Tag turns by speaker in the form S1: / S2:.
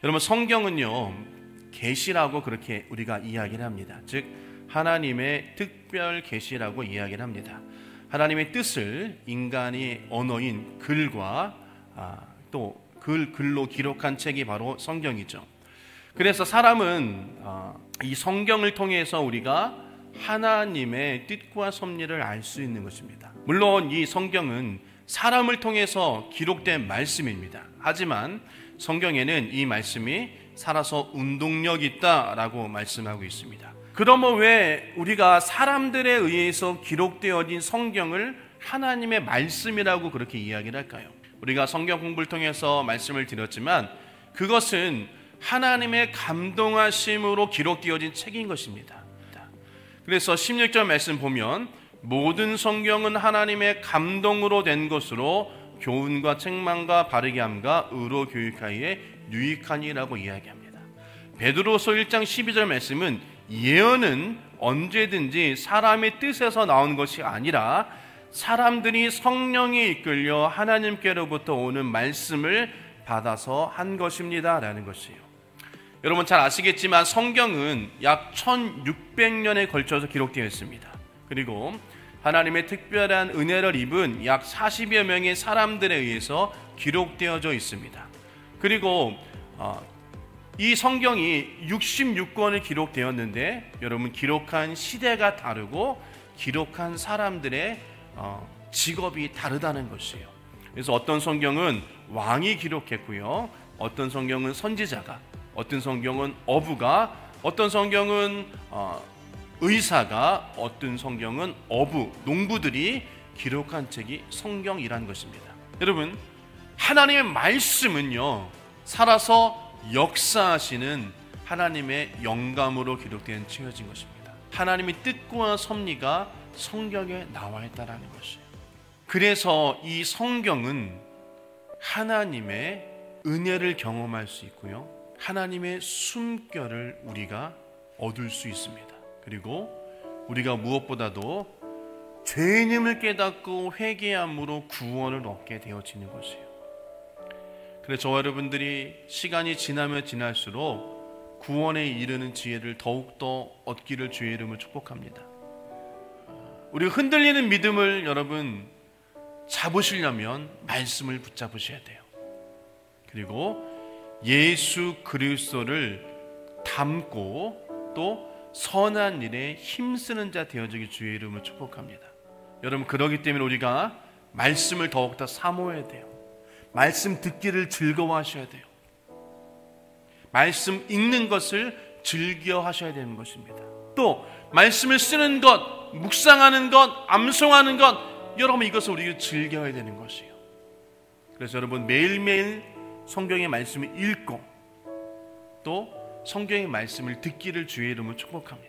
S1: 여러분, 성경은요, 계시라고 그렇게 우리가 이야기를 합니다. 즉 하나님의 특별 계시라고 이야기를 합니다. 하나님의 뜻을 인간의 언어인 글과 또 글로 기록한 책이 바로 성경이죠. 그래서 사람은 이 성경을 통해서 우리가 하나님의 뜻과 섭리를 알 수 있는 것입니다. 물론 이 성경은 사람을 통해서 기록된 말씀입니다. 하지만 성경에는 이 말씀이 살아서 운동력 있다라고 말씀하고 있습니다. 그러면 왜 우리가 사람들에 의해서 기록되어진 성경을 하나님의 말씀이라고 그렇게 이야기를 할까요? 우리가 성경 공부를 통해서 말씀을 드렸지만 그것은 하나님의 감동하심으로 기록되어진 책인 것입니다. 그래서 16절 말씀 보면 모든 성경은 하나님의 감동으로 된 것으로 교훈과 책망과 바르게 함과 의로 교육하기에 유익하니라고 이야기합니다. 베드로서 1장 12절 말씀은 예언은 언제든지 사람의 뜻에서 나온 것이 아니라 사람들이 성령에 이끌려 하나님께로부터 오는 말씀을 받아서 한 것입니다 라는 것이에요. 여러분 잘 아시겠지만 성경은 약 1600년에 걸쳐서 기록되어 있습니다. 그리고 하나님의 특별한 은혜를 입은 약 40여 명의 사람들에 의해서 기록되어져 있습니다. 그리고 이 성경이 66권을 기록되었는데 여러분 기록한 시대가 다르고 기록한 사람들의 직업이 다르다는 것이에요. 그래서 어떤 성경은 왕이 기록했고요, 어떤 성경은 선지자가, 어떤 성경은 어부가, 어떤 성경은 의사가, 어떤 성경은 어부, 농부들이 기록한 책이 성경이란 것입니다. 여러분, 하나님의 말씀은요, 살아서 역사하시는 하나님의 영감으로 기록된 채워진 것입니다. 하나님의 뜻과 섭리가 성경에 나와 있다는 것이에요. 그래서 이 성경은 하나님의 은혜를 경험할 수 있고요, 하나님의 숨결을 우리가 얻을 수 있습니다. 그리고 우리가 무엇보다도 죄인임을 깨닫고 회개함으로 구원을 얻게 되어지는 것이에요. 그래서 저와 여러분들이 시간이 지나면 지날수록 구원에 이르는 지혜를 더욱더 얻기를 주의 이름으로 축복합니다. 우리가 흔들리는 믿음을 여러분 잡으시려면 말씀을 붙잡으셔야 돼요. 그리고 예수 그리스도를 닮고 또 선한 일에 힘쓰는 자 되어지기 주의 이름으로 축복합니다. 여러분 그러기 때문에 우리가 말씀을 더욱더 사모해야 돼요. 말씀 듣기를 즐거워하셔야 돼요. 말씀 읽는 것을 즐겨 하셔야 되는 것입니다. 또 말씀을 쓰는 것, 묵상하는 것, 암송하는 것, 여러분 이것을 우리가 즐겨야 되는 것이에요. 그래서 여러분 매일매일 성경의 말씀을 읽고 또 성경의 말씀을 듣기를 주의 이름으로 축복합니다.